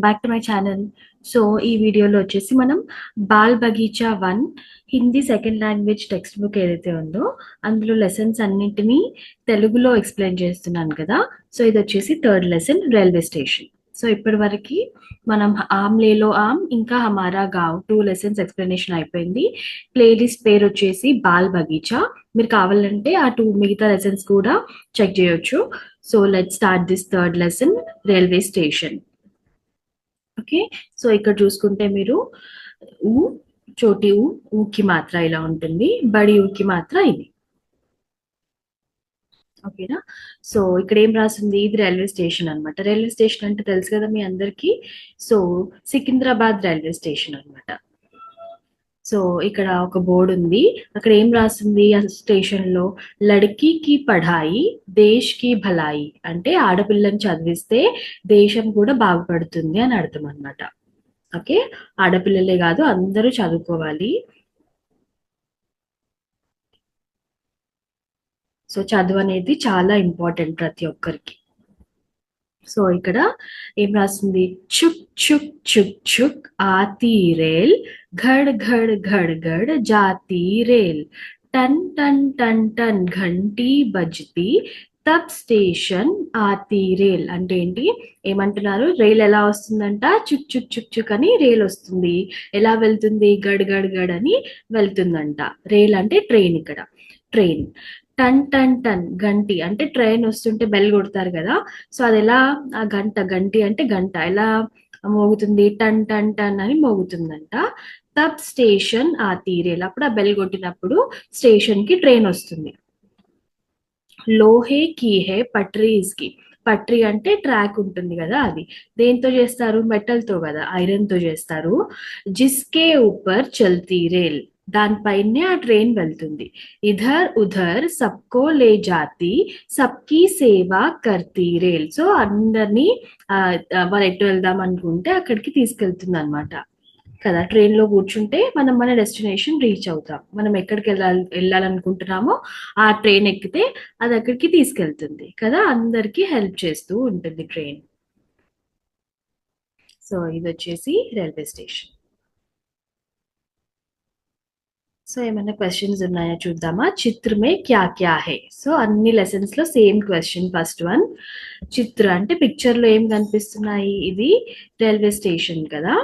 Back to my channel. So ఈ వీడియోలో వచ్చేసి మనం ball Bagicha 1 Hindi second language text book ఏదైతే ఉందో అందులో లెసన్స్ అన్నింటినీ తెలుగులో ఎక్స్ప్లెయిన్ చేస్తున్నాను కదా. సో ఇది వచ్చేసి third lesson railway station. So ఇప్పటి వరకు మనం ఆమ్ లేలో ఆమ్ ఇంకా హమారా గావ్ 2 లెసన్స్ ఎక్స్ప్లెనేషన్ అయిపోయింది. ప్లేలిస్ట్ పేరు వచ్చేసి బాల్ బగీచా. మీరు కావాలంటే ఆ 2 మిగతా లెసన్స్ కూడా చెక్ చేయొచ్చు. So let start this third lesson railway station. Okay, so ఇక్కడ చూసుకుంటే మీరు ఊ చోటి ఊకి మాత్ర ఇలా ఉంటుంది, బడి ఊకి మాత్ర ఇది. ఓకేనా. సో ఇక్కడ ఏం రాసింది, ఇది రైల్వే స్టేషన్ అనమాట. రైల్వే స్టేషన్ అంటే తెలుసు కదా మీ అందరికి. సో సికింద్రాబాద్ రైల్వే స్టేషన్ అనమాట. సో ఇక్కడ ఒక బోర్డు ఉంది, అక్కడ ఏం రాసింది ఆ స్టేషన్ లో, లడ్కీ కి పఢాయి దేశ్ కి భలాయి, అంటే ఆడపిల్లని చదివిస్తే దేశం కూడా బాగుపడుతుంది అని అర్థం అనమాట. ఓకే, ఆడపిల్లలే కాదు అందరూ చదువుకోవాలి. సో చదువు అనేది చాలా ఇంపార్టెంట్ ప్రతి ఒక్కరికి. సో ఇక్కడ ఏం రాస్తుంది, చుక్ చుక్ చుక్ చుక్ ఆతి రేల్, ఘడ్ ఘడ్ ఘడ్ ఘడ్ జాతి రేల్, టన్ టన్ టన్ టన్ ఘంటీ బజ్తి తబ్ స్టేషన్ ఆతి రేల్. అంటే ఏంటి, ఏమంటున్నారు, రైల్ ఎలా వస్తుందంట, చుక్ చుక్ చుక్ చుక్ అని రైల్ వస్తుంది. ఎలా వెళ్తుంది, గడ్ గడ్ గడ్ అని వెళ్తుందంట. రైల్ అంటే ట్రైన్, ఇక్కడ ట్రైన్. టన్ టన్ టన్ గంటి అంటే ట్రైన్ వస్తుంటే బెల్ కొడతారు కదా. సో అది ఎలా, ఆ గంటి అంటే గంట ఎలా మోగుతుంది, టన్ టన్ టన్ అని మోగుతుందంట. తబ్ స్టేషన్ ఆ తీరేల్, అప్పుడు ఆ బెల్ కొట్టినప్పుడు స్టేషన్ కి ట్రైన్ వస్తుంది. లోహే కీ హే పట్రీస్ కి, పట్రీ అంటే ట్రాక్ ఉంటుంది కదా, అది దేంతో చేస్తారు, మెటల్ తో కదా, ఐరన్ తో చేస్తారు. జిస్కే ఊపర్ చల్తీ రేల్, దానిపైనే ఆ ట్రైన్ వెళ్తుంది. ఇధర్ ఉధర్ సబ్కో లే జాతి సబ్కి సేవా కర్తీ రేల్. సో అందరినీ వాళ్ళు ఎటు వెళ్దాం అనుకుంటే అక్కడికి తీసుకెళ్తుంది అనమాట కదా. ట్రైన్ లో కూర్చుంటే మనం మన డెస్టినేషన్ రీచ్ అవుతాం. మనం ఎక్కడికి వెళ్ళాలనుకుంటున్నామో ఆ ట్రైన్ ఎక్కితే అది అక్కడికి తీసుకెళ్తుంది కదా, అందరికి హెల్ప్ చేస్తూ ఉంటుంది ట్రైన్. సో ఇది వచ్చేసి రైల్వే స్టేషన్. సో ఏమైనా క్వశ్చన్స్ ఉన్నాయా చూద్దామా. చిత్రమే క్యా క్యా హే. సో అన్ని లెసన్స్ లో సేమ్ క్వశ్చన్. ఫస్ట్ వన్, చిత్ర అంటే పిక్చర్ లో ఏం కనిపిస్తున్నాయి, ఇది రైల్వే స్టేషన్ కదా.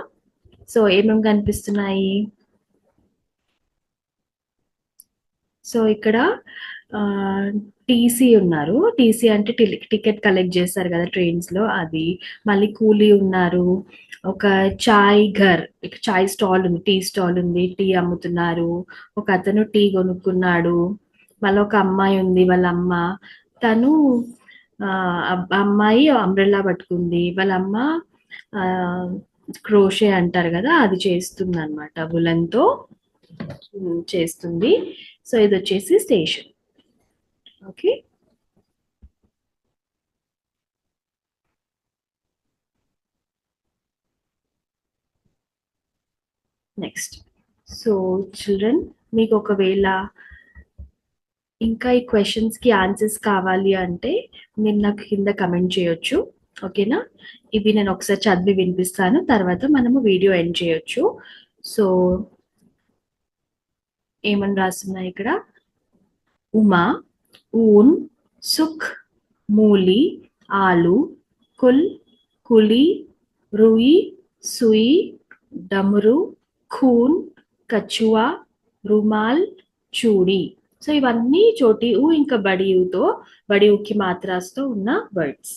సో ఏమేమి కనిపిస్తున్నాయి, సో ఇక్కడ టీసీ ఉన్నారు. టీసీ అంటే టికెట్ కలెక్ట్ చేస్తారు కదా ట్రైన్స్ లో, అది. మళ్ళీ కూలీ ఉన్నారు. ఒక చాయ్ ఘర్, చాయ్ స్టాల్ ఉంది, టీ స్టాల్ ఉంది, టీ అమ్ముతున్నారు. ఒక అతను టీ కొనుక్కున్నాడు. మళ్ళీ ఒక అమ్మాయి ఉంది, వాళ్ళ అమ్మ. తను అమ్మాయి అంబ్రెల్లా పట్టుకుంది, వాళ్ళ అమ్మ క్రోషే అంటారు కదా, అది చేస్తుంది అనమాట, వులన్తో చేస్తుంది. సో ఇది వచ్చేసి station. Okay, next. So children, మీకు ఒకవేళ ఇంకా ఈ క్వశ్చన్స్ కి ఆన్సర్స్ కావాలి అంటే మీరు నాకు కింద కమెంట్ చేయొచ్చు. ఓకేనా, ఇవి నేను ఒకసారి చదివి వినిపిస్తాను, తర్వాత మనము వీడియో ఎండ్ చేయొచ్చు. సో ఏమని రాస్తున్నాయి ఇక్కడ, ఉమా, ऊन, सुख, मूली, आलू, कुल, कुली, रुई, सुई, डमरू, खून, కచువా, రుమాల్, చూడి. సో ఇవన్నీ చోటి ఊ ఇంకా బడి ఊతో, బడి ఊకి మాత్రాస్తో ఉన్న వర్డ్స్.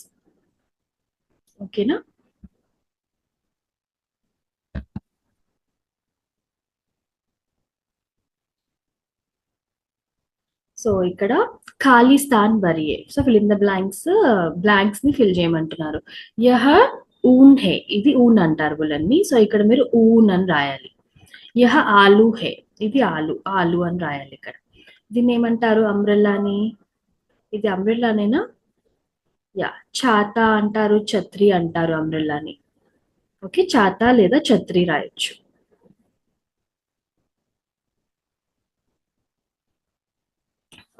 ఓకేనా. సో ఇక్కడ ఖాళీ స్థాన్ భరియే. So fill in the blanks, blanks ని ఫిల్ చేయమంటున్నారు. యహ ఊన్ హే, ఇది ఊన్ అంటారు బులన్ని. సో ఇక్కడ మీరు ఊన్ అని రాయాలి. యహ ఆలు హే, ఇది ఆలు, ఆలు అని రాయాలి ఇక్కడ. దీన్ని ఏమంటారు, అంబ్రెల్లాని. ఇది అంబ్రెల్లానేనా, యా. ఛాతా అంటారు, ఛత్రి అంటారు అంబ్రెల్లాని. ఓకే, ఛాతా లేదా ఛత్రి రాయొచ్చు.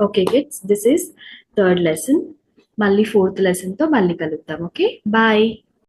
Okay kids, this is third lesson. మళ్ళీ ఫోర్త్ లెసన్ తో మళ్ళీ కలుద్దాం. Okay, bye.